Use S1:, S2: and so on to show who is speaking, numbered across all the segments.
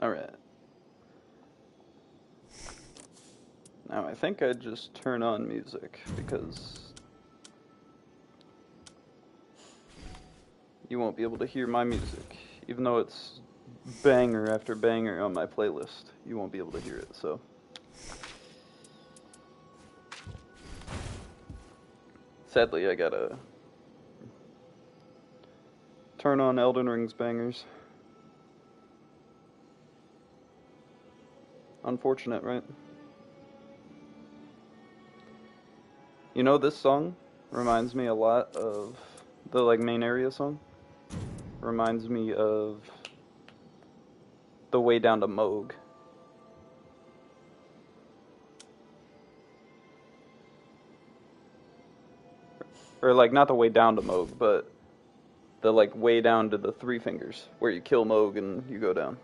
S1: Alright. Now I think I'd just turn on music because you won't be able to hear my music. Even though it's banger after banger on my playlist, you won't be able to hear it, so. Sadly, I gotta turn on Elden Ring's bangers. Unfortunate, right? You know, this song reminds me a lot of the like main area song. Reminds me of the way down to Moog. Or like not the way down to Moog, but the like way down to the three fingers where you kill Moog and you go down.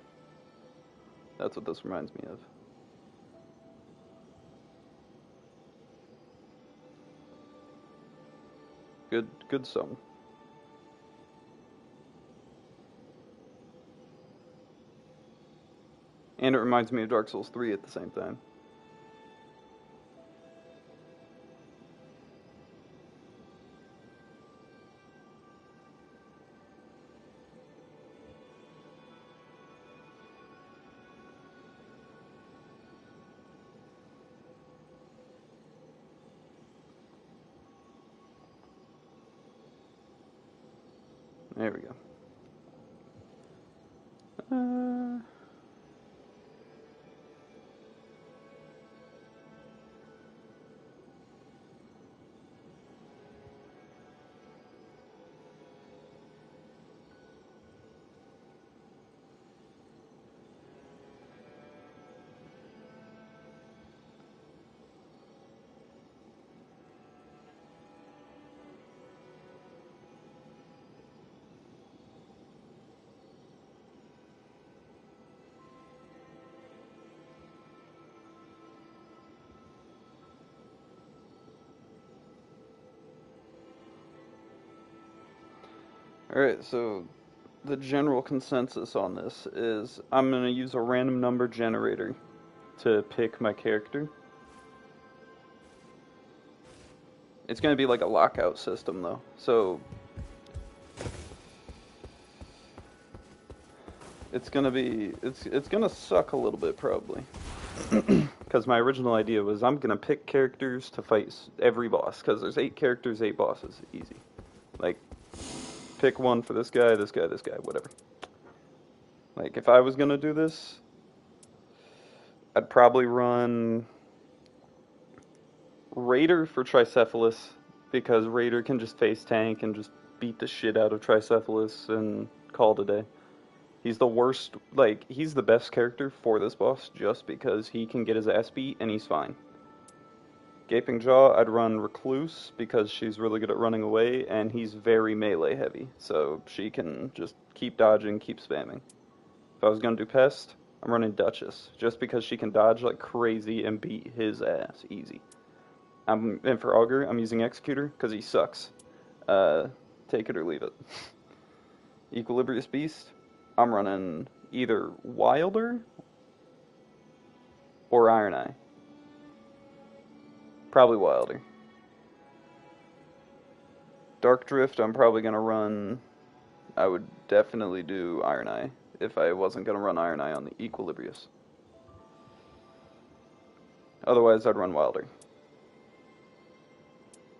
S1: That's what this reminds me of. Good song. And it reminds me of Dark Souls 3 at the same time. There we go. Uh, Alright, so the general consensus on this is I'm going to use a random number generator to pick my character. It's going to be like a lockout system though. So it's going to suck a little bit probably. Cuz my original idea was I'm going to pick characters to fight every boss cuz there's 8 characters, 8 bosses, easy. Like pick one for this guy, whatever. Like if I was going to do this, I'd probably run Raider for Tricephalus because Raider can just face tank and just beat the shit out of Tricephalus and call it a day. He's the worst, like, he's the best character for this boss just because he can get his ass beat and he's fine. Gaping Jaw, I'd run Recluse because she's really good at running away and he's very melee heavy, so she can just keep dodging, keep spamming. If I was gonna do Pest, I'm running Duchess just because she can dodge like crazy and beat his ass easy. And for Augur, I'm using Executor because he sucks. Uh, Take it or leave it. Equilibrious Beast, I'm running either Wilder or Iron Eye. Probably Wilder. Dark Drift, I'm probably gonna run. I would definitely do Iron Eye if I wasn't gonna run Iron Eye on the Equilibrious. Otherwise, I'd run Wilder.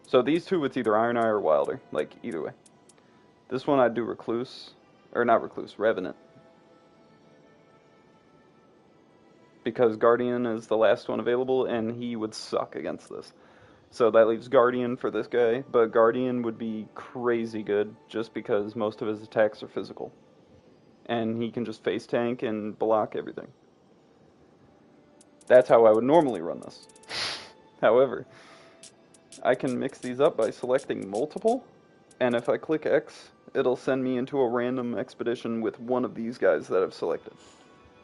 S1: So these two, it's either Iron Eye or Wilder, like either way. This one I'd do Recluse, or not Recluse, Revenant. Because Guardian is the last one available, and he would suck against this. So that leaves Guardian for this guy, but Guardian would be crazy good just because most of his attacks are physical. And he can just face tank and block everything. That's how I would normally run this. However, I can mix these up by selecting multiple, and if I click X, it'll send me into a random expedition with one of these guys that I've selected.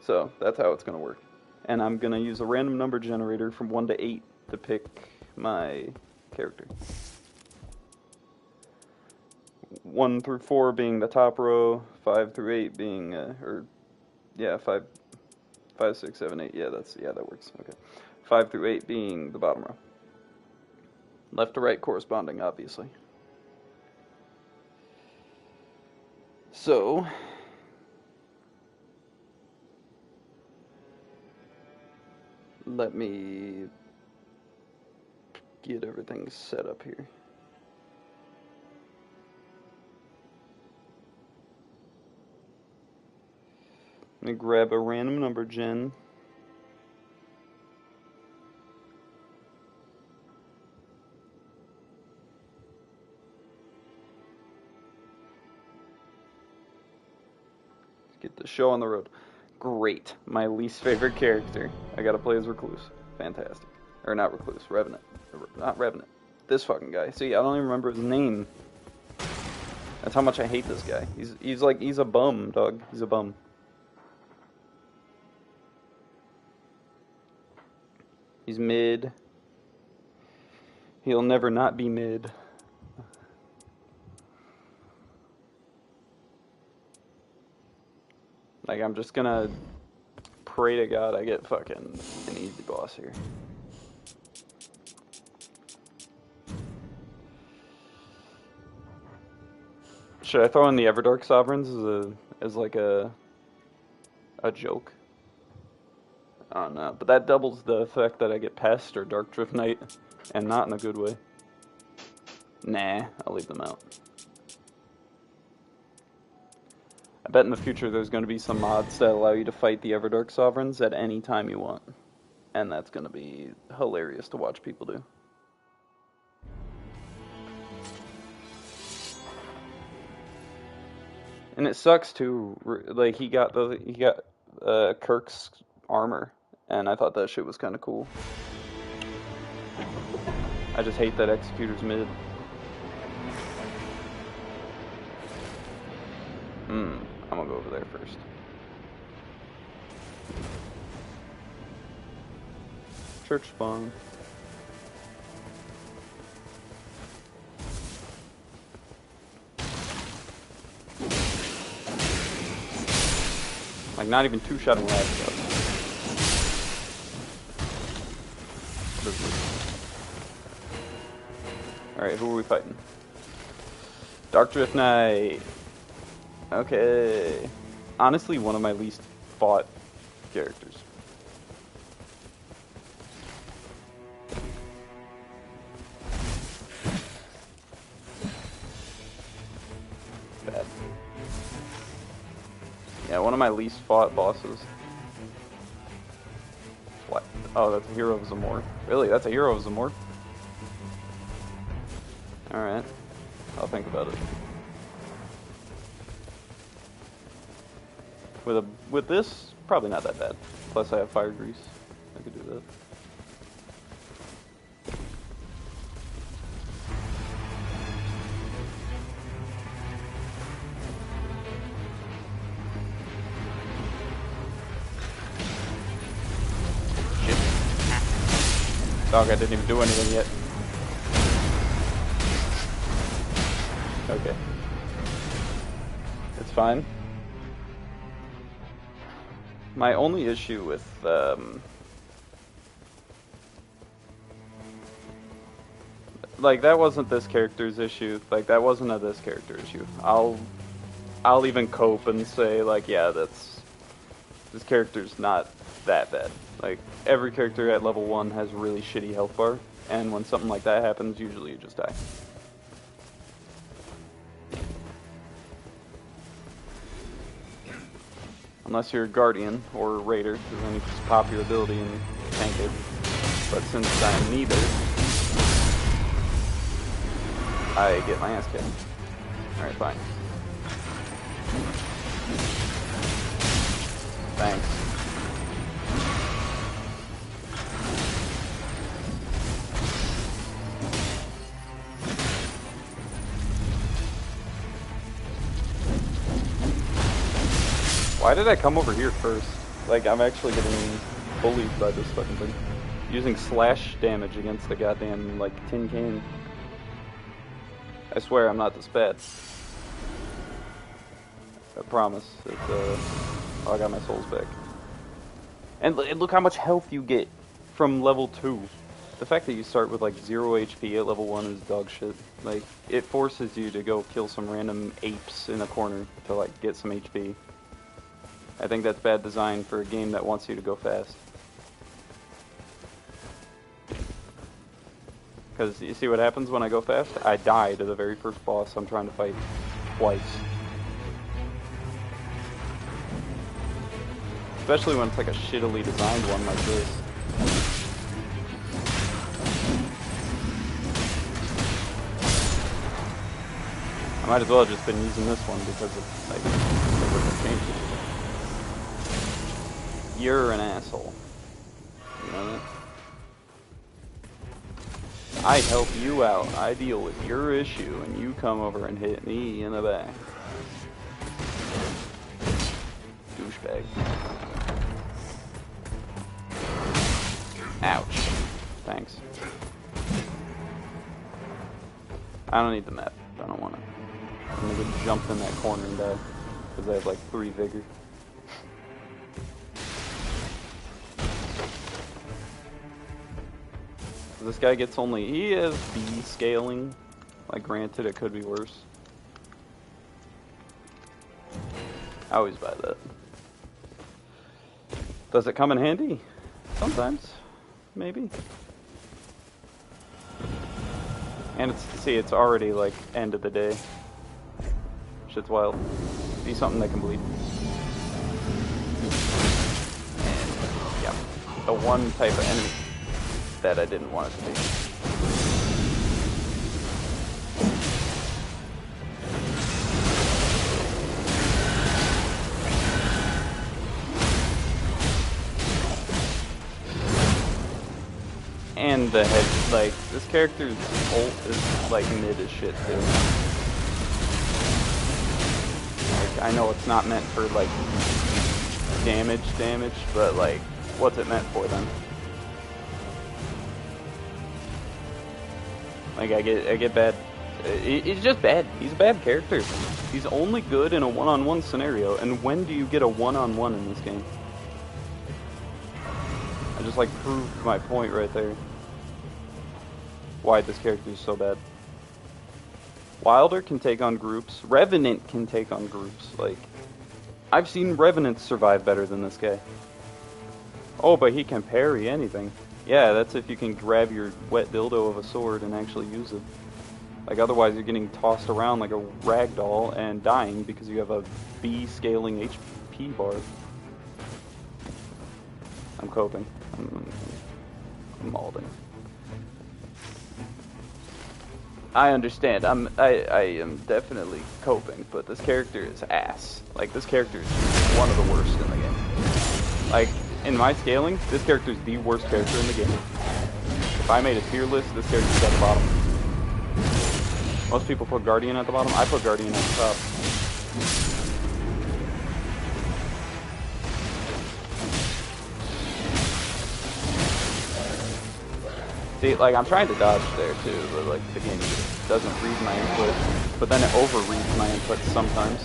S1: So that's how it's going to work. And I'm going to use a random number generator from 1 to 8 to pick my character. 1 through 4 being the top row, 5 through 8 being, 5 5, 6, 7, 8. Yeah, that works. Okay. 5 through 8 being the bottom row. Left to right corresponding, obviously. So, let me get everything set up here. Let me grab a random number gen. Get the show on the road. Great. My least favorite character. I gotta play as Recluse. Fantastic. Or not Recluse, Revenant. Not Revenant. This fucking guy. See, I don't even remember his name. That's how much I hate this guy. He's a bum, dog. He's a bum. He's mid. He'll never not be mid. Like, I'm just gonna pray to God I get fucking an easy boss here. Should I throw in the Everdark Sovereigns as like a joke? I don't know, but that doubles the effect that I get Pest or Dark Drift Knight, and not in a good way. Nah, I'll leave them out. I bet in the future there's going to be some mods that allow you to fight the Everdark Sovereigns at any time you want. And that's going to be hilarious to watch people do. And it sucks too, like he got Kirk's armor, and I thought that shit was kind of cool. I just hate that Executor's mid. I'm gonna go over there first. Church spawn. Like, not even two-shotting last shot. Alright, who are we fighting? Dark Drift Knight. Okay. Honestly, one of my least fought characters. Bad. Yeah, one of my least fought bosses. What? Oh, that's a Hero of Zamor. Really? That's a Hero of Zamor? Alright. I'll think about it. With this, probably not that bad. Plus I have Fire Grease. I could do that. Dog, I didn't even do anything yet. Okay. It's fine. My only issue with, like, that wasn't this character's issue. Like, that wasn't a this character issue. I'll even cope and say, like, yeah, this character's not that bad. Like, every character at level 1 has really shitty health bar, and when something like that happens, usually you just die. Unless you're a Guardian or a Raider, because then you just pop your ability and tank it. But since I'm neither, I get my ass kicked. Alright, fine. Thanks. Why did I come over here first? Like, I'm actually getting bullied by this fucking thing. Using slash damage against the goddamn, like, tin can. I swear I'm not this bad. I promise. It's, oh, I got my souls back. And look how much health you get from level 2. The fact that you start with like 0 HP at level 1 is dog shit. Like, it forces you to go kill some random apes in a corner to like get some HP. I think that's bad design for a game that wants you to go fast. Because you see what happens when I go fast? I die to the very first boss I'm trying to fight twice. Especially when it's like a shittily designed one like this. I might as well have just been using this one because it's like, it wouldn't change it. You're an asshole. You know that? I help you out. I deal with your issue, and you come over and hit me in the back. Douchebag. Ouch. Thanks. I don't need the map. I don't want it. I'm gonna get jumped in that corner and die. Because I have like 3 vigor. This guy gets only... He has B scaling. Like, granted, it could be worse. I always buy that. Does it come in handy? Sometimes. Maybe. And it's... See, it's already, like, end of the day. Shit's wild. Be something that can bleed. And, yeah. The one type of enemy that I didn't want it to be. And the head, like, this character's ult is, like, mid as shit, too. Like, I know it's not meant for, like, damage, but, like, what's it meant for then? Like, I get bad. It's just bad. He's a bad character. He's only good in a one-on-one scenario. And when do you get a one-on-one in this game? I just, like, proved my point right there. Why this character is so bad. Wilder can take on groups. Revenant can take on groups. Like, I've seen Revenants survive better than this guy. Oh, but he can parry anything. Yeah, that's if you can grab your wet dildo of a sword and actually use it. Like, otherwise you're getting tossed around like a rag doll and dying because you have a B scaling HP bar. I'm coping. I'm malding. I understand. I am definitely coping, but this character is ass. Like, this character is one of the worst in the game. Like, in my scaling, this character is the worst character in the game. If I made a tier list, this character's at the bottom. Most people put Guardian at the bottom. I put Guardian at the top. See, like, I'm trying to dodge there too, but like the game doesn't read my input. But then it overreads my input sometimes.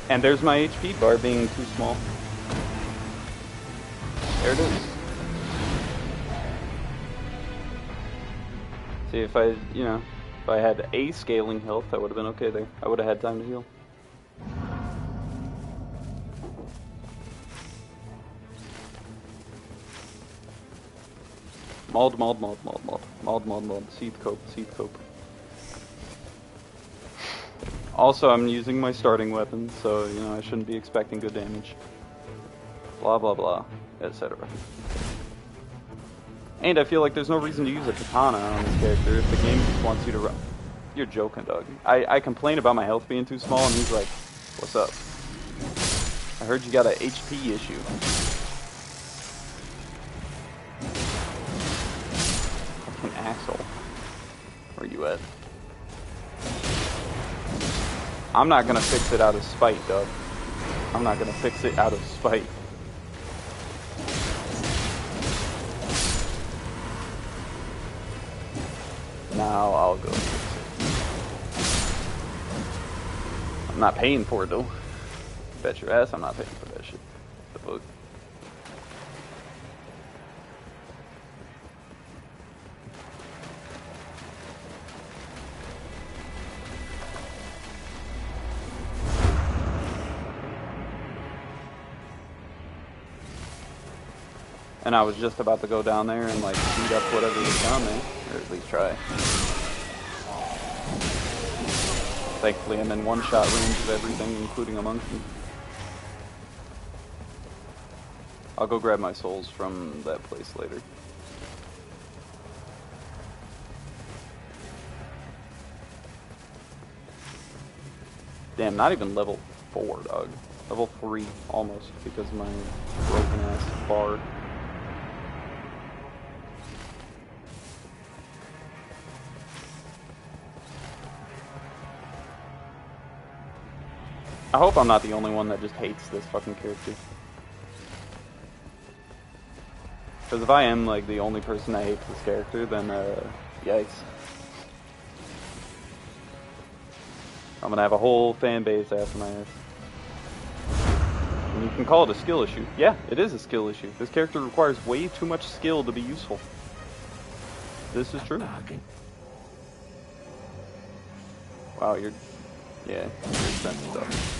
S1: And there's my HP bar being too small. There it is. See, if I, you know, if I had a scaling health, I would have been okay there. I would have had time to heal. Mauled. Seeth cope. Also, I'm using my starting weapon, so, you know, I shouldn't be expecting good damage. Blah, blah, blah, etc. And I feel like there's no reason to use a katana on this character if the game just wants you to run. You're joking, dog. I complain about my health being too small, and he's like, what's up? I heard you got an HP issue. Fucking asshole. Where you at? I'm not gonna fix it out of spite, dog. I'm not gonna fix it out of spite. Now I'll go fix it. I'm not paying for it though. Bet your ass I'm not paying for that shit. But fuck? And I was just about to go down there and like beat up whatever was down there, or at least try. Thankfully, I'm in one-shot range of everything, including a monkey. I'll go grab my souls from that place later. Damn, not even level 4, dog. Level 3, almost, because of my broken-ass bar. I hope I'm not the only one that just hates this fucking character. Because if I am, like, the only person that hates this character, then, yikes. I'm gonna have a whole fan base after my ass. And you can call it a skill issue. Yeah, it is a skill issue. This character requires way too much skill to be useful. This is true. Wow, you're... yeah, you're expensive stuff.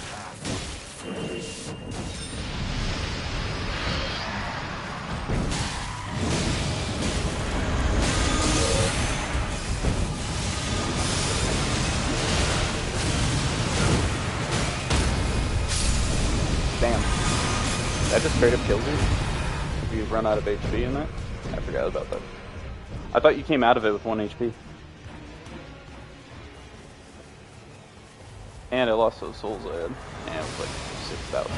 S1: Damn. That just straight up kills you? If you run out of HP in that? I forgot about that. I thought you came out of it with 1 HP. And I lost those souls I had. And it was like 6,000.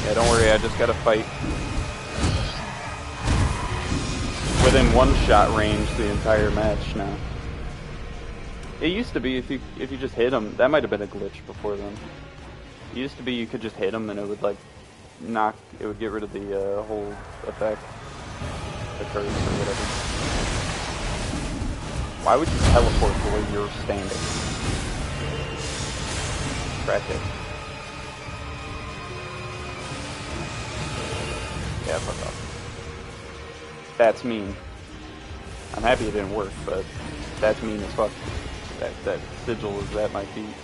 S1: Yeah, don't worry, I just gotta fight within one-shot range the entire match now. It used to be if you just hit him, that might have been a glitch before then. It used to be you could just hit him and it would like it would get rid of the whole effect, the curse or whatever. Why would you teleport the way you're standing? Crack it. Yeah, fuck off. That's mean. I'm happy it didn't work, but that's mean as fuck. That sigil is at my feet.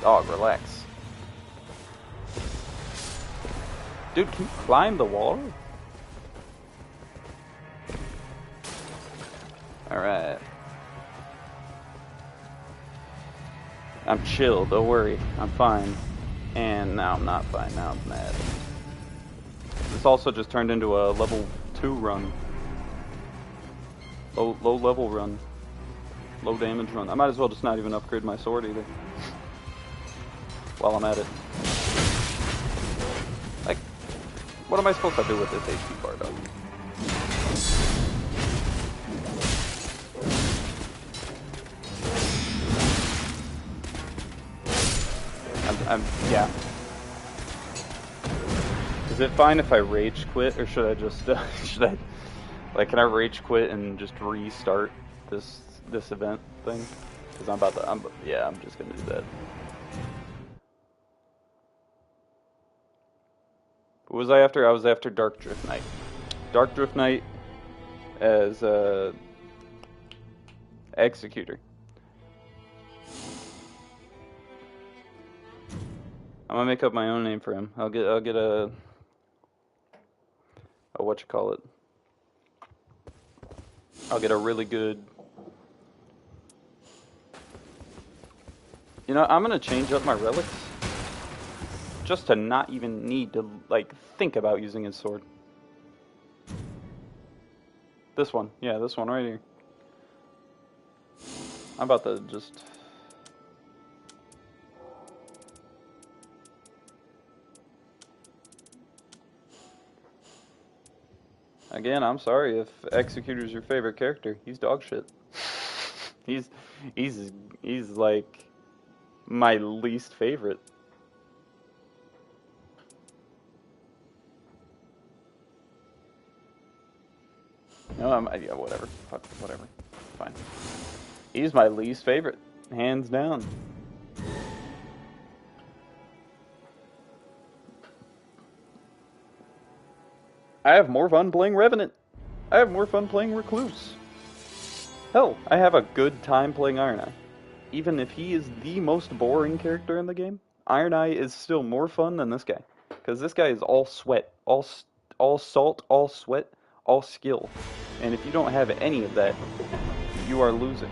S1: Dog, relax. Dude, can you climb the wall? Alright. I'm chill, don't worry. I'm fine. And now I'm not fine, now I'm mad. This also just turned into a level 2 run. Low level run. Low damage run. I might as well just not even upgrade my sword either. While I'm at it. Like, what am I supposed to do with this HP bar, dog? Yeah. Is it fine if I rage quit, or should I just, can I rage quit and just restart this event thing? Because I'm just gonna do that. What was I after? I was after Dark Drift Knight. Dark Drift Knight as, Executor. I'm gonna make up my own name for him. I'll get a whatchamacallit. I'll get a really good... You know, I'm gonna change up my relics. Just to not even need to, like, think about using his sword. This one. Yeah, this one right here. I'm about to just... Again, I'm sorry if Executor's your favorite character. He's dog shit. He's like my least favorite. No, yeah, whatever. Fuck, whatever. fine. He's my least favorite, hands down. I have more fun playing Revenant. I have more fun playing Recluse. Hell, I have a good time playing Iron Eye. Even if he is the most boring character in the game, Iron Eye is still more fun than this guy. Because this guy is all sweat, all salt, all sweat, all skill. And if you don't have any of that, you are losing.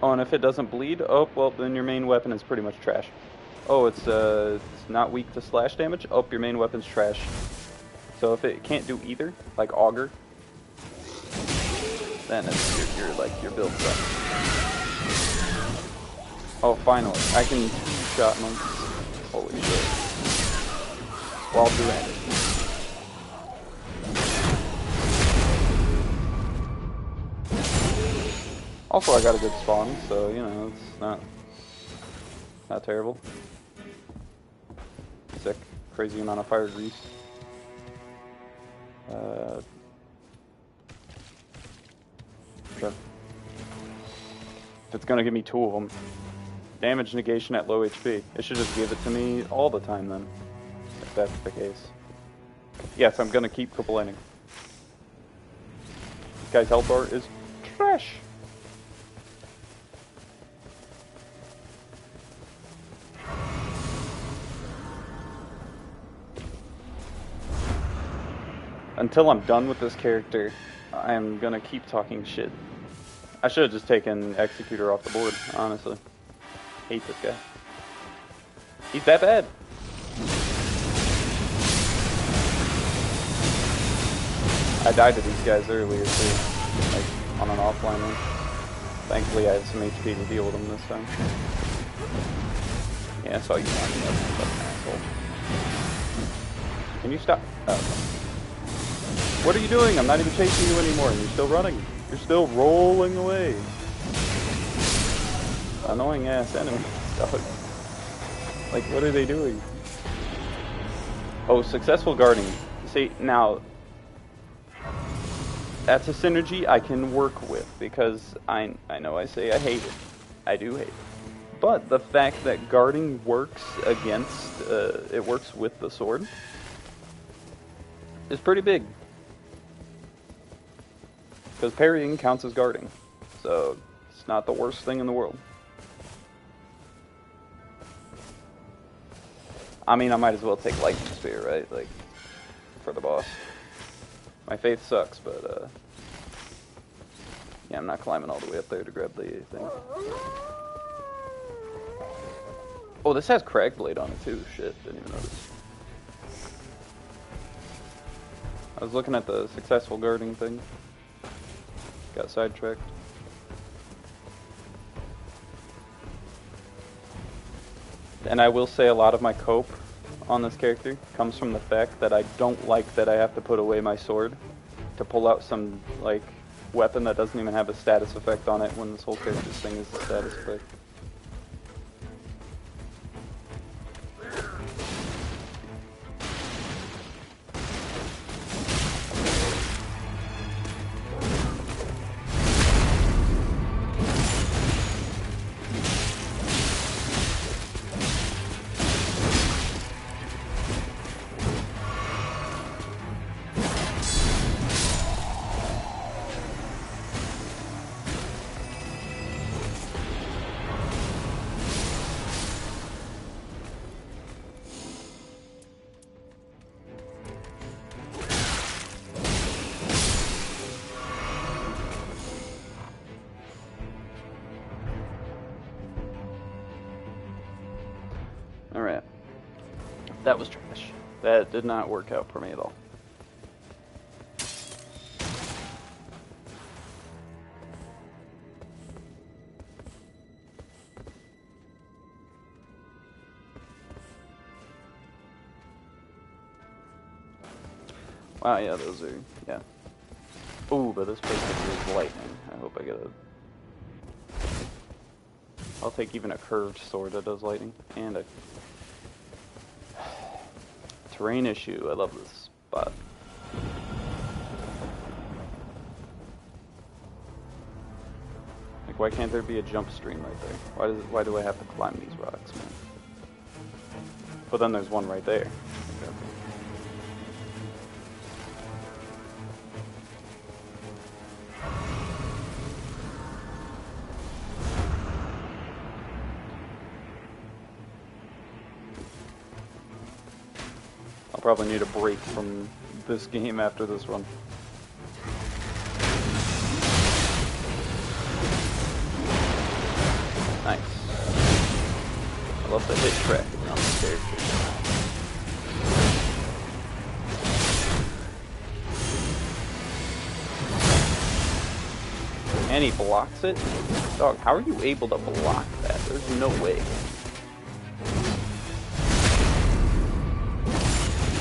S1: Oh, and if it doesn't bleed, oh, well, then your main weapon is pretty much trash. Oh, it's not weak to slash damage. Oh, your main weapon's trash. So if it can't do either, like Augur, then it's your build sucks. Oh, finally, I can two-shot monks. Holy shit! While two-handed. Also, I got a good spawn, so you know it's not terrible. Sick, crazy amount of fire grease. Sure. If it's gonna give me two of them, damage negation at low HP. It should just give it to me all the time then, if that's the case. Yes, I'm gonna keep complaining. This guy's health bar is trash. Until I'm done with this character, I'm gonna keep talking shit. I should have just taken Executor off the board, honestly. Hate this guy. He's that bad. I died to these guys earlier too, like on an offline one. Thankfully I had some HP to deal with them this time. Yeah, I saw you knocking up, fucking asshole. Can you stop? Oh. What are you doing? I'm not even chasing you anymore, and you're still running. You're still rolling away. Annoying ass enemy. Like, what are they doing? Oh, successful guarding. See, now, that's a synergy I can work with, because I know I say I hate it. I do hate it. But the fact that guarding works against, it works with the sword, is pretty big. Because parrying counts as guarding, so it's not the worst thing in the world. I mean, I might as well take Lightning Spear, right? Like, for the boss. My faith sucks, but, yeah, I'm not climbing all the way up there to grab the thing. Oh, this has Cragblade on it, too. Shit, didn't even notice. I was looking at the successful guarding thing. Got sidetracked. And I will say a lot of my cope on this character comes from the fact that I don't like that I have to put away my sword to pull out some, like, weapon that doesn't even have a status effect on it when this whole character's thing is the status effect. Alright. That was trash. That did not work out for me at all. Wow, yeah, those are, yeah. Ooh, but this place is lightning. I hope I get a... I'll take even a curved sword that does lightning. And a... Terrain issue. I love this spot. Like, why can't there be a jump stream right there? Why do I have to climb these rocks, man? But then there's one right there. I'll probably need a break from this game after this run. Nice. I love the hit track on this character. And he blocks it? Dog, how are you able to block that? There's no way.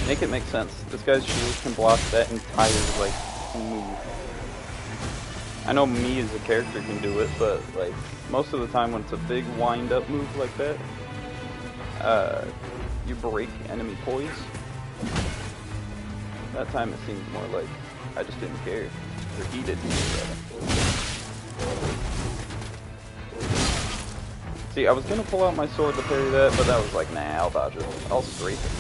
S1: Make it make sense. This guy's shield can block that entire, like, move. I know me as a character can do it, but, like, most of the time when it's a big wind-up move like that, you break enemy poise. That time it seems more like I just didn't care. Or he didn't care. See, I was gonna pull out my sword to parry that, but that was like, nah, I'll dodge it. I'll strafe it.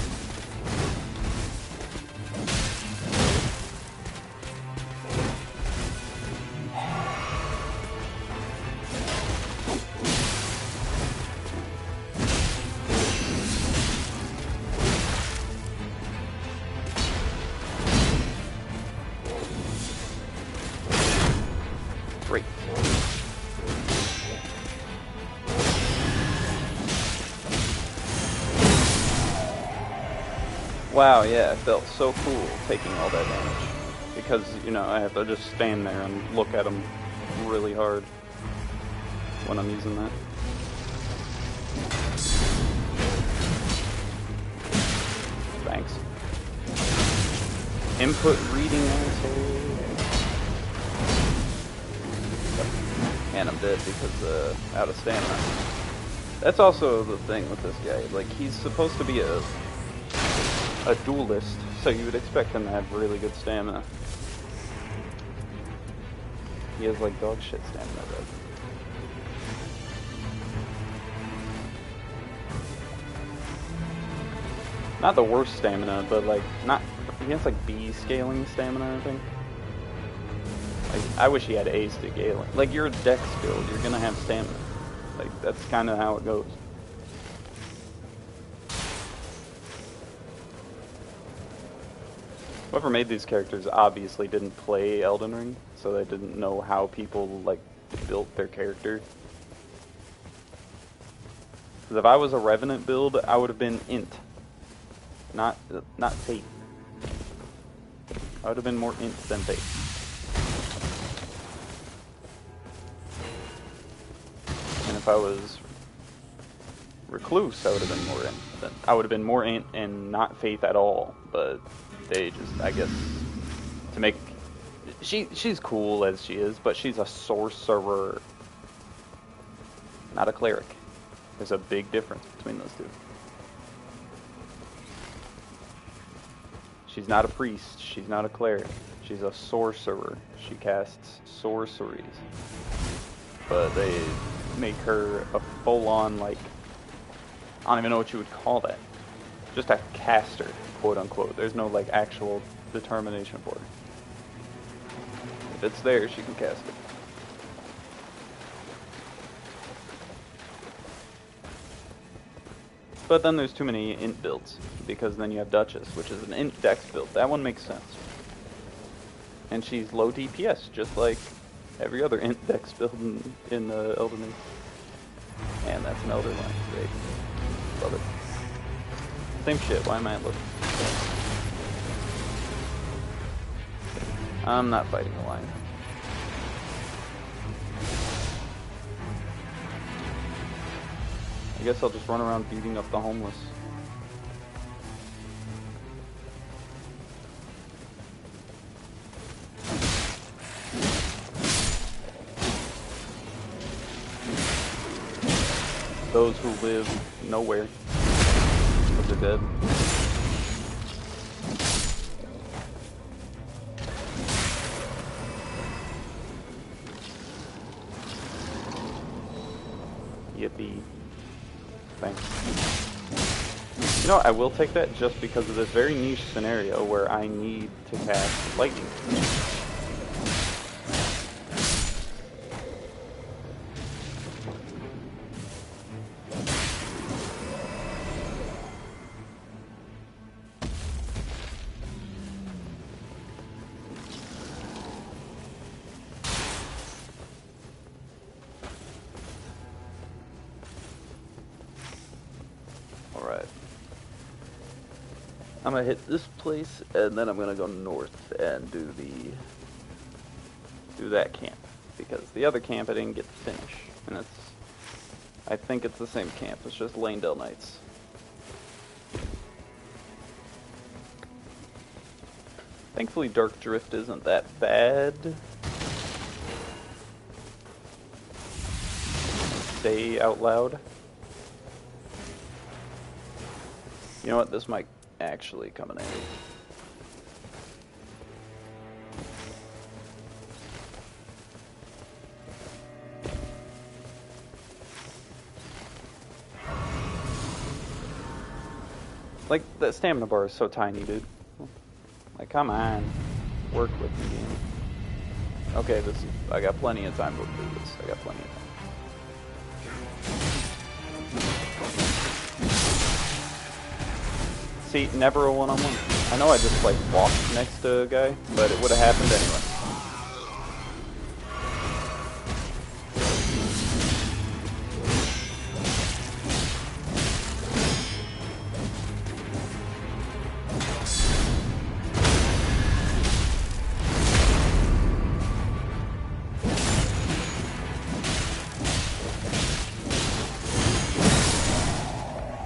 S1: Wow, yeah, it felt so cool taking all that damage. Because, you know, I have to just stand there and look at them really hard when I'm using that. Thanks. Input reading asshole. And I'm dead because, out of stamina. That's also the thing with this guy. Like, he's supposed to be a duelist, so you would expect him to have really good stamina. He has like dog shit stamina though. Not the worst stamina, but like he has like B scaling stamina, I think. Like I wish he had A scaling. Like you're a dex build, you're gonna have stamina. Like that's kind of how it goes. Whoever made these characters obviously didn't play Elden Ring, so they didn't know how people, like, built their character. Because if I was a Revenant build, I would have been Int. Not Fate. I would have been more Int than Fate. And if I was Recluse, I would have been more Int. I would have been more Int and not Faith at all, but they just, I guess, to make... She's cool as she is, but she's a sorcerer, not a cleric. There's a big difference between those two. She's not a priest, she's not a cleric. She's a sorcerer. She casts sorceries. But they make her a full-on, like... I don't even know what you would call that. Just a caster, quote unquote. There's no like actual determination for it. If it's there, she can cast it. But then there's too many int builds, because then you have Duchess, which is an int dex build. That one makes sense. And she's low DPS, just like every other int dex build in Elden Ring. And that's an Elder line. Great. Love it. Same shit, why am I looking? I'm not fighting the lion. I guess I'll just run around beating up the homeless. Those who live nowhere. But they're dead. a bee. Thanks. You know what, I will take that just because of this very niche scenario where I need to cast lightning. Alright. I'm gonna hit this place and then I'm gonna go north and do that camp. Because the other camp I didn't get to finish. And I think it's the same camp, it's just Lanedale Knights. Thankfully Dark Drift isn't that bad. Say out loud. You know what, this might actually come in handy. Like, that stamina bar is so tiny, dude. Like, come on. Work with me, game. Okay, I got plenty of time to do this. I got plenty of time. See, never a one-on-one. I know I just, like, walked next to a guy, but it would have happened anyway.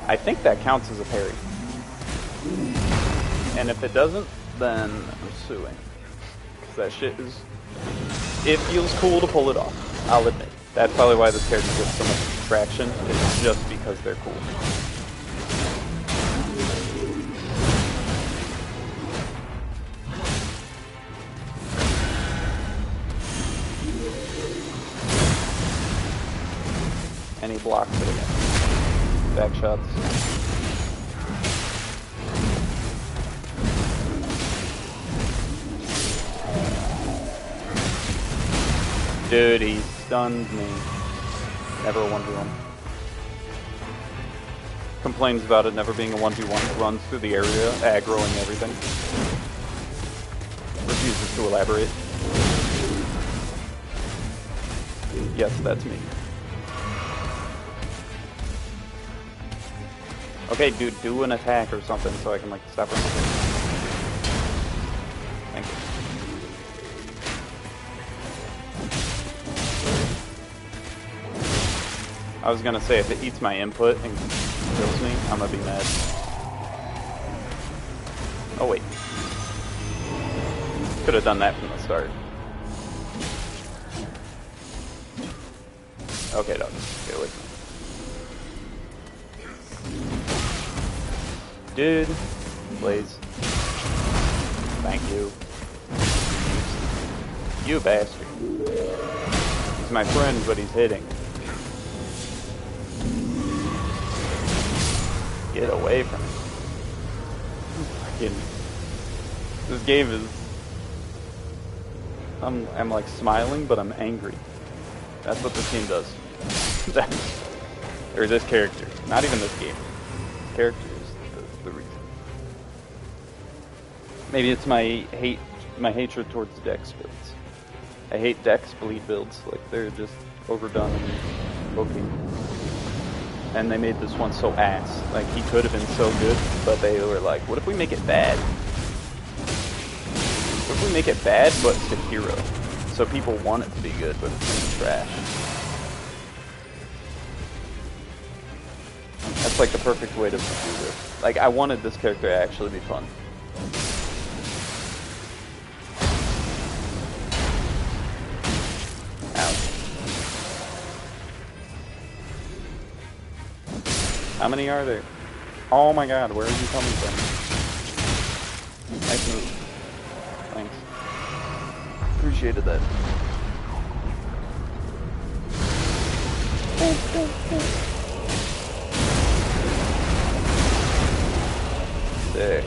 S1: I think that counts as a parry. And if it doesn't, then I'm suing. Because that shit is... It feels cool to pull it off, I'll admit. That's probably why this character gets so much traction, is just because they're cool. And he blocks it again. Back shots. Dude, he stunned me. Never a 1v1. Complains about it never being a 1v1. Runs through the area, aggroing everything. Refuses to elaborate. Yes, that's me. Okay, dude, do an attack or something so I can, like, stop running. Thank you. I was gonna say, if it eats my input and kills me, I'm gonna be mad. Oh, wait. Could have done that from the start. Okay, dog. Stay away from me. Dude, please. Thank you. You bastard. He's my friend, but he's hitting. Get away from me. Fucking... This game is... I'm like smiling, but I'm angry. That's what this game does. Or this character. Not even this game. This character. The reason. Maybe it's my hatred towards Dex builds. I hate Dex bleed builds, like they're just overdone and looking. And they made this one so ass. Like he could have been so good, but they were like, what if we make it bad? What if we make it bad but Sekiro? So people want it to be good, but it's trash. That's like the perfect way to do this. Like, I wanted this character to actually be fun. Ouch. How many are there? Oh my god, where are you coming from? Nice move. Thanks. Appreciated that. Sick.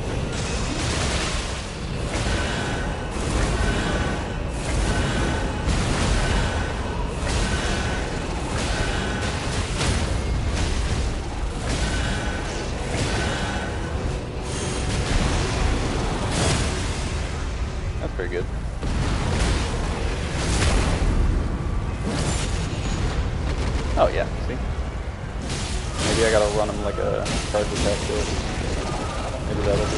S1: That's pretty good. Oh yeah, see? Maybe I gotta run him like a charge attack build. Maybe that'll do.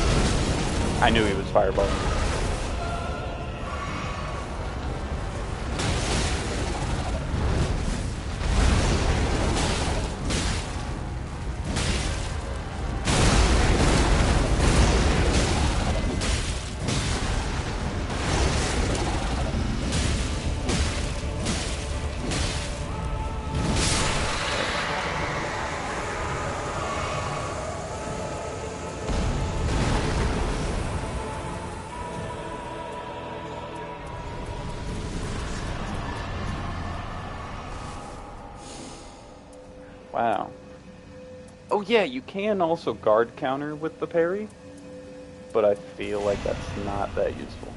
S1: I knew he was fireball. Wow. Oh yeah, you can also guard counter with the parry, but I feel like that's not that useful.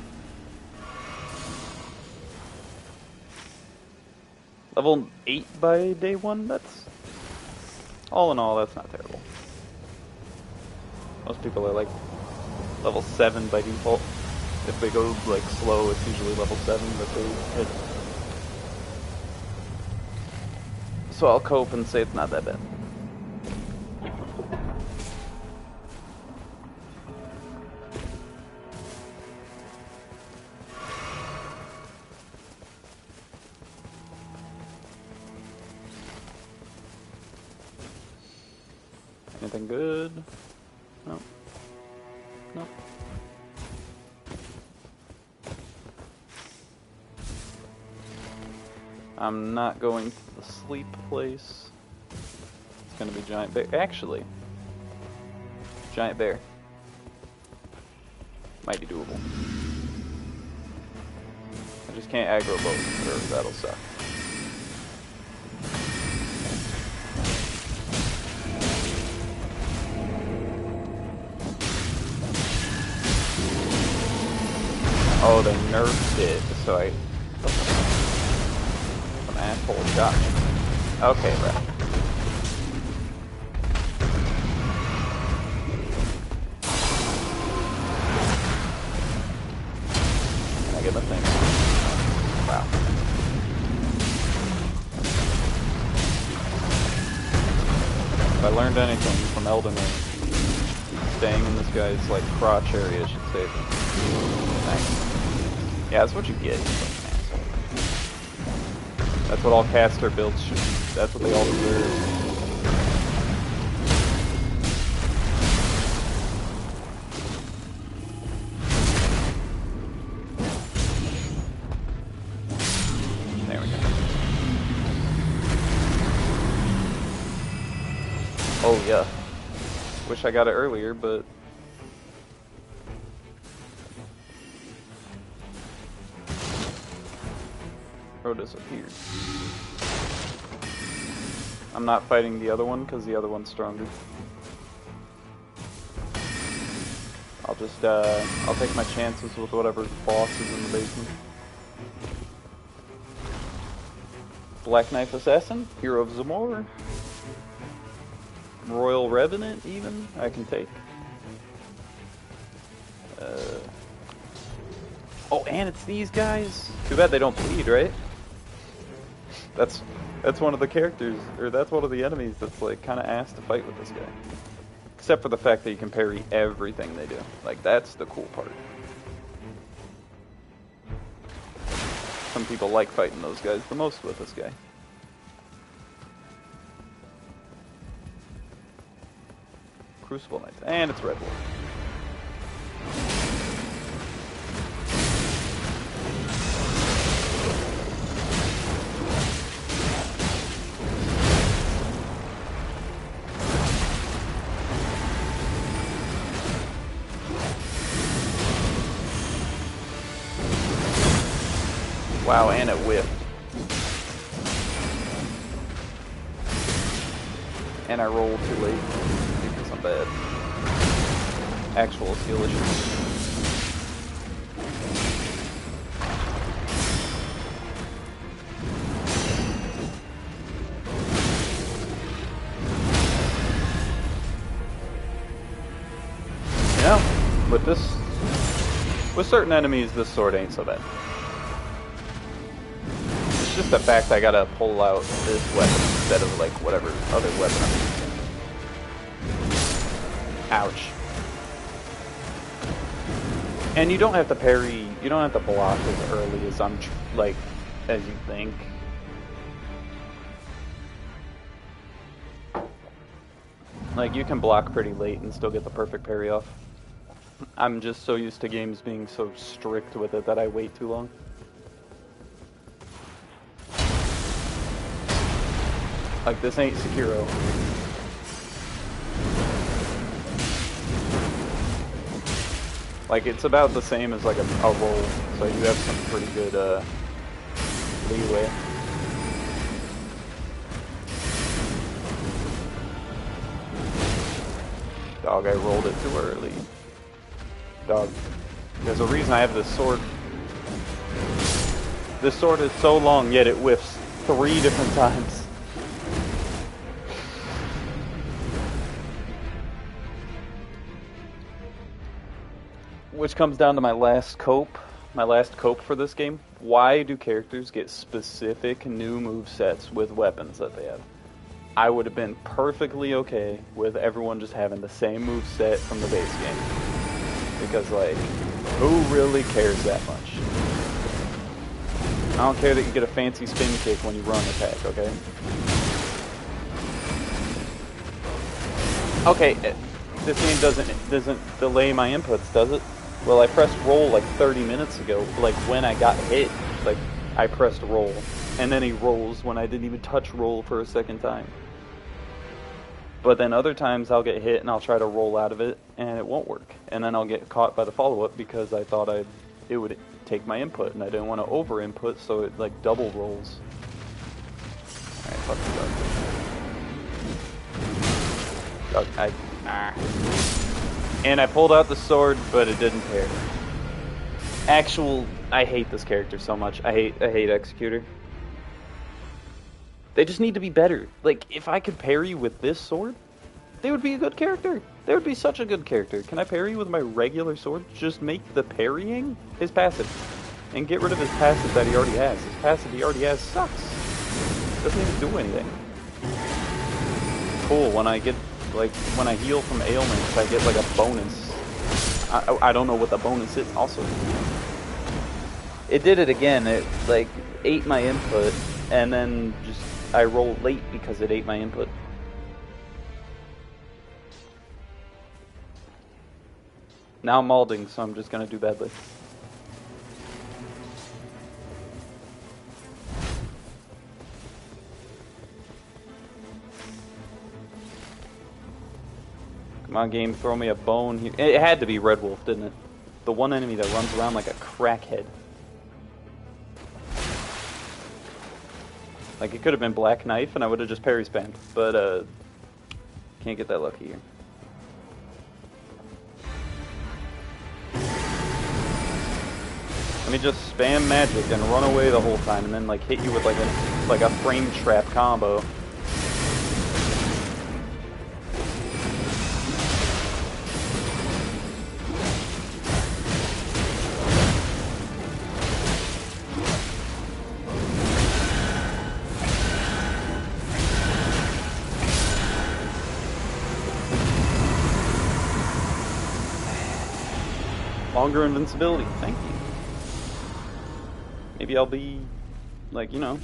S1: Level 8 by day 1, that's... all in all, that's not terrible. Most people are like level 7 by default. If they go like slow, it's usually level 7 that they hit. So I'll cope and say it's not that bad. Anything good? No. No. I'm not going to the sleep place. It's gonna be giant bear. Actually, giant bear might be doable. I just can't aggro both, or that'll suck. Oh, they nerfed it, so I... some asshole shot me. Okay, right. Can I get the thing? Wow. If I learned anything from Elden Ring, staying in this guy's, like, crotch area should save him. Thanks. Yeah, that's what you get. That's what all caster builds should be. That's what they all deserve. There we go. Oh yeah. Wish I got it earlier, but... disappeared. I'm not fighting the other one because the other one's stronger. I'll just I'll take my chances with whatever boss is in the basement. Black Knife Assassin, Hero of Zamor, Royal Revenant even I can take. Oh, and it's these guys. Too bad they don't bleed, right? That's one of the characters, or that's one of the enemies that's like kind of asked to fight with this guy. Except for the fact that you can parry everything they do. Like, that's the cool part. Some people like fighting those guys the most with this guy. Crucible Knights, and it's Red Wolf. Wow, and it whiffed. And I rolled too late because I'm bad. Actual skill issue. With certain enemies, this sword ain't so bad. It's just the fact I gotta pull out this weapon instead of like whatever other weapon I'm using. Ouch. And you don't have to parry, you don't have to block as early as as you think. Like, you can block pretty late and still get the perfect parry off. I'm just so used to games being so strict with it that I wait too long. Like, this ain't Sekiro. Like, it's about the same as like a roll, so you have some pretty good leeway. Dog, I rolled it too early. Dog. There's a reason I have this sword. This sword is so long, yet it whiffs 3 different times. Which comes down to my last cope for this game. Why do characters get specific new movesets with weapons that they have? I would have been perfectly okay with everyone just having the same moveset from the base game. Because, like, who really cares that much? I don't care that you get a fancy spin kick when you run attack, okay? Okay, this game doesn't delay my inputs, does it? Well, I pressed roll like 30 minutes ago. Like, when I got hit, like, I pressed roll. And then he rolls when I didn't even touch roll for a second time. But then other times I'll get hit and I'll try to roll out of it and it won't work. And then I'll get caught by the follow-up because I thought it would take my input and I didn't want to over-input, so it like double rolls. Alright, fuck the dog. And I pulled out the sword, but it didn't pair. I hate this character so much. I hate Executor. They just need to be better. Like, if I could parry with this sword, they would be a good character. They would be such a good character. Can I parry with my regular sword? Just make the parrying his passive. And get rid of his passive that he already has. His passive he already has sucks. Doesn't even do anything. Cool, when I heal from ailments, I get like a bonus. I don't know what the bonus is also. It did it again. It like ate my input and then just I rolled late because it ate my input. Now I'm malding, so I'm just gonna do badly. Come on, game, throw me a bone here. It had to be Red Wolf, didn't it? The one enemy that runs around like a crackhead. Like, it could have been Black Knife, and I would have just parry spammed. But, can't get that lucky here. Let me just spam magic and run away the whole time, and then, like, hit you with, like a frame trap combo. Longer invincibility, thank you. Maybe I'll be, like, you know,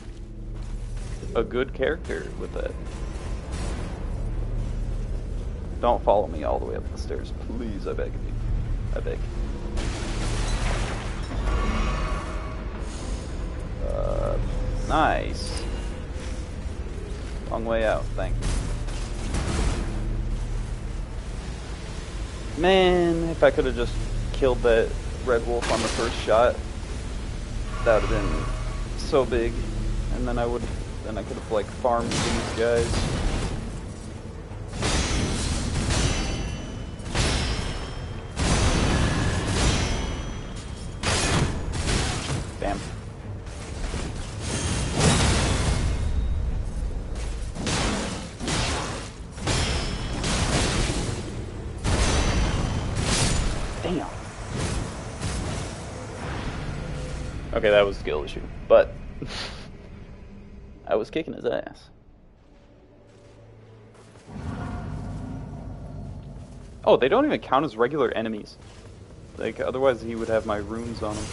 S1: a good character with that. Don't follow me all the way up the stairs, please, I beg of you. I beg. Nice. Long way out, thank you. Man, if I could have just killed that Red Wolf on the first shot, that would have been so big, and then I could have like farmed these guys. Okay, that was a skill issue, but I was kicking his ass. Oh, they don't even count as regular enemies. Like, otherwise he would have my runes on him.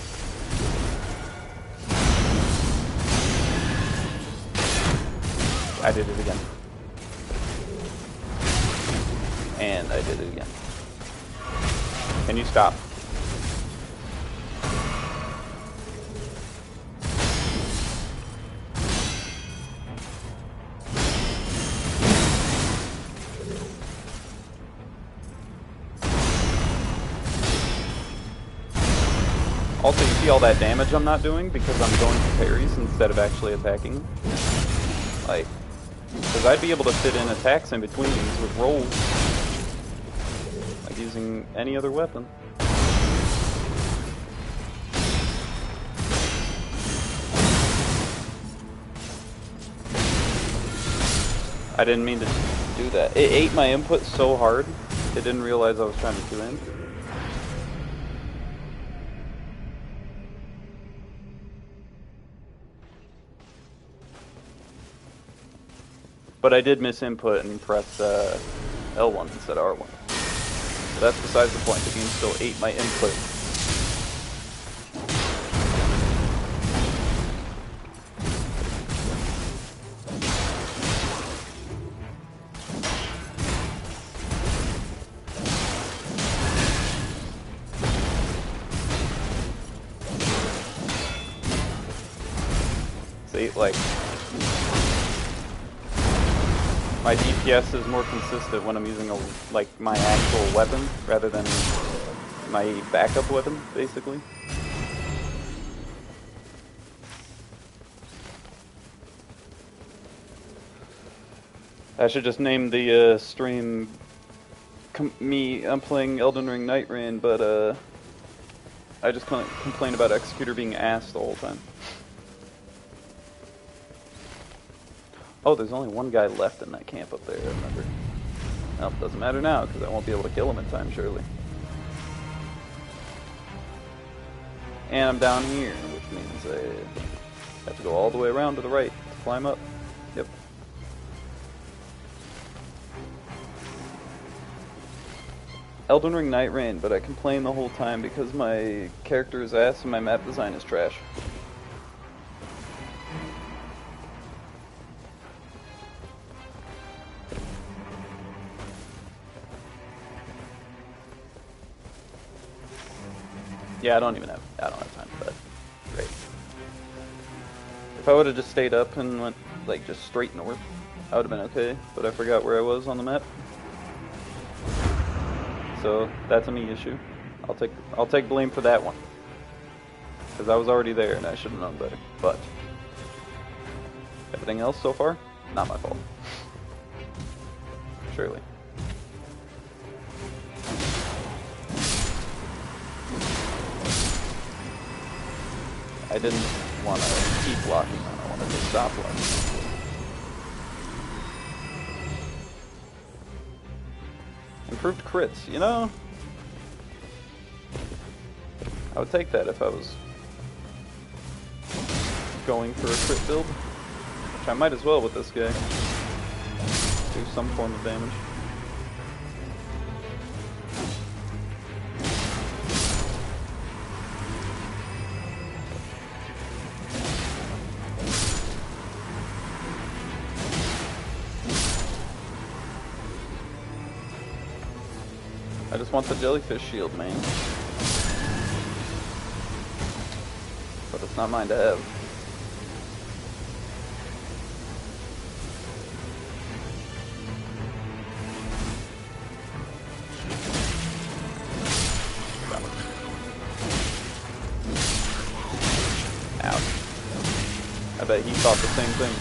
S1: I did it again. And I did it again. Can you stop? Also, you see all that damage I'm not doing because I'm going for parries instead of actually attacking them? Like, because I'd be able to fit in attacks in between these with rolls. Like using any other weapon. I didn't mean to do that. It ate my input so hard, it didn't realize I was trying to do it. But I did miss input and press L1 instead of R1. So that's besides the point. The game still ate my input. See, like, my DPS is more consistent when I'm using my actual weapon rather than my backup weapon, basically. I should just name the stream I'm playing Elden Ring Nightreign, but I just complain about Executor being ass the whole time. Oh, there's only one guy left in that camp up there, I remember. Well, doesn't matter now, because I won't be able to kill him in time, surely. And I'm down here, which means I have to go all the way around to the right to climb up. Yep. Elden Ring Nightreign, but I complain the whole time because my character is ass and my map design is trash. Yeah, I don't have time for that. Great. If I would have just stayed up and went, like, just straight north, I would have been okay, but I forgot where I was on the map. So, that's a me issue. I'll take blame for that one. Because I was already there and I should have known better. But, everything else so far, not my fault. Surely. I didn't want to keep blocking them, I wanted to stop blocking. Improved crits, you know? I would take that if I was going for a crit build. Which I might as well with this guy. Do some form of damage. I just want the jellyfish shield, man. But it's not mine to have. Ouch. I bet he thought the same thing.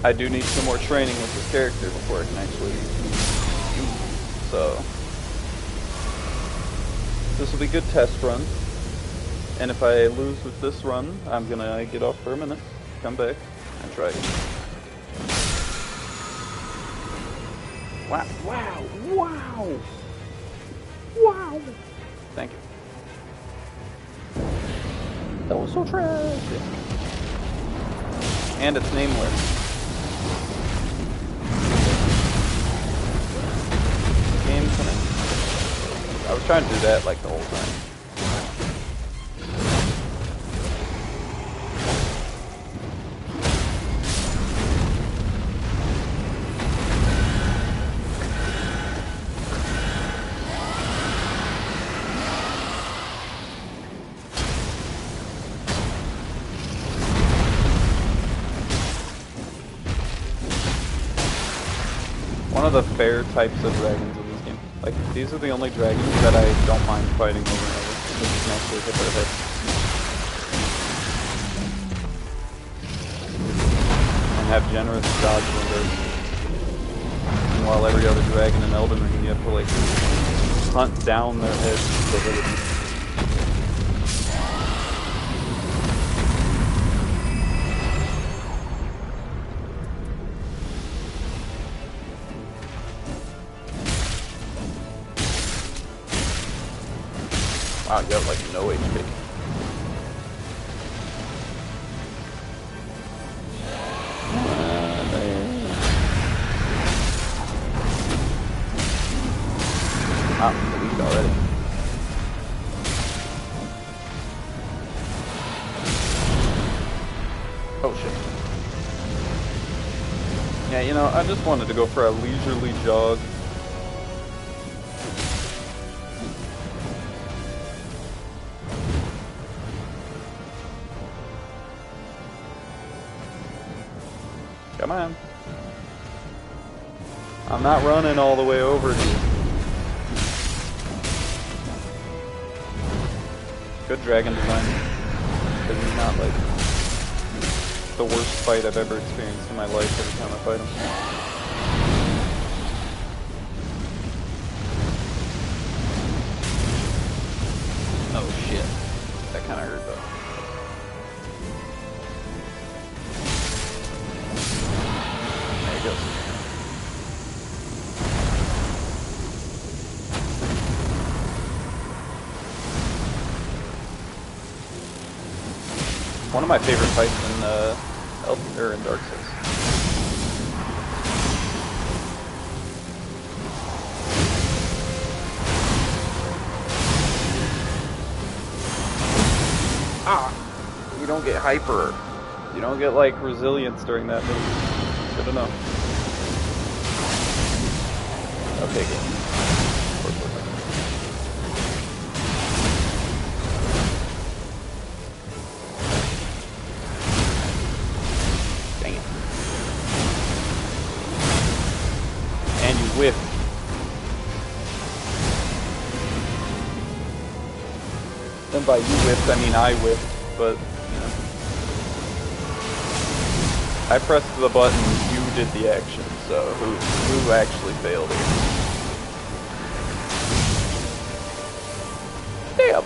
S1: I do need some more training with this character before I can actually use it. So this will be a good test run. And if I lose with this run, I'm gonna get off for a minute, come back, and try again. Wow, wow, wow! Wow! Thank you. That was so tragic. And it's nameless. Game connect. I was trying to do that like the whole time. One of the fair types of dragons in this game. Like, these are the only dragons that I don't mind fighting over and over, because you can actually hit their head. And have generous dodge windows. And while every other dragon in Elden Ring, you have to, like, hunt down their heads so that it's... Wow, you have like no HP. I'm weak already. Oh shit. Yeah, you know, I just wanted to go for a leisurely jog. Come on. I'm not running all the way over to you. Good dragon design. Because he's not like the worst fight I've ever experienced in my life every time I fight him. Oh shit. That kinda hurt though. There he goes. One of my favorite fights in Elden or in Dark Souls. Ah! You don't get hyper. You don't get like resilience during that move. Good enough. Okay, good. Whip. And by you whipped, I mean I whipped, but, you know. I pressed the button, you did the action, so who actually failed here? Damn!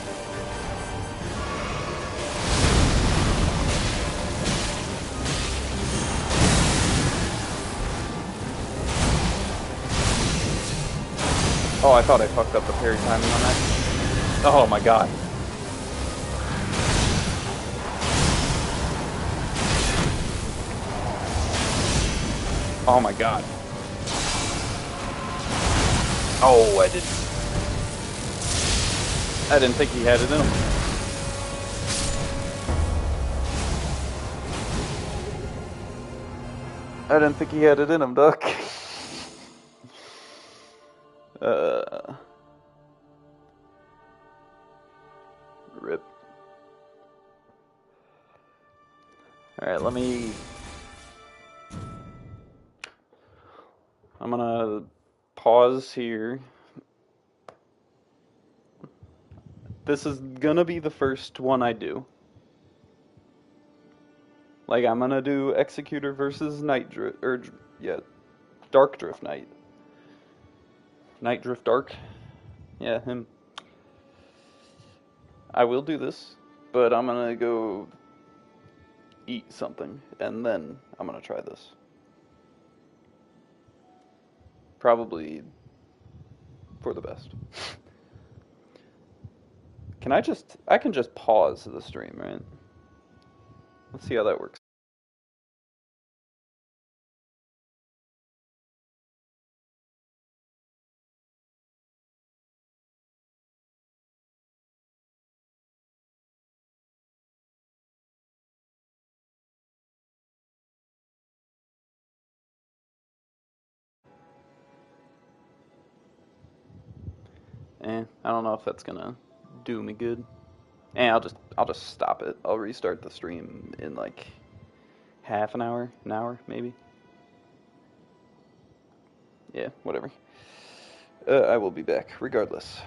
S1: Oh, I thought I fucked up the parry timing on that. Oh my god. Oh my god. Oh, I didn't think he had it in him. I didn't think he had it in him, Duck. Rip. Alright, I'm gonna pause here. This is gonna be the first one I do. Like, I'm gonna do Executor versus Nightdrift, or, yeah, Dark Drift Knight. Nightdrift Dark? Yeah, him. I will do this. But I'm gonna go eat something, and then I'm gonna try this. Probably for the best. I can just pause the stream, right? Let's see how that works. I don't know if that's gonna do me good. I'll just stop it. I'll restart the stream in like half an hour maybe. Yeah, whatever. I will be back regardless.